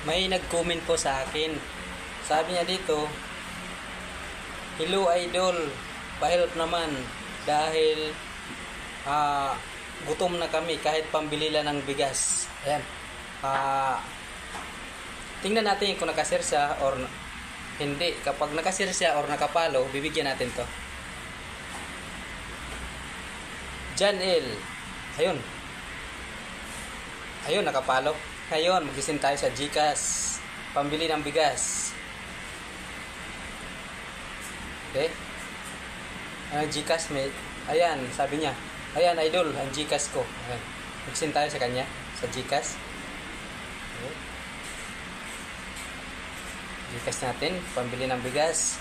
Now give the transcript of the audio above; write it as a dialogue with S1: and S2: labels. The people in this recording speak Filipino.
S1: May nag-comment po sa akin. Sabi niya dito, "Hello idol, pa-help naman dahil gutom na kami kahit pambili lang ng bigas." Ayan. Tingnan natin kung nakasir siya or hindi. Kapag nakasir siya or nakapalo, bibigyan natin to. Jan L. Ayun. Ayun, nakapalo. Ngayon, magisin tayo sa GCash. Pambili ng bigas. Okay? Ang GCash mate. Ayan, sabi niya. Ayan, idol, ang GCash ko. Ayan. Magisin tayo sa kanya. Sa GCash. Okay. GCash natin. Pambili ng bigas.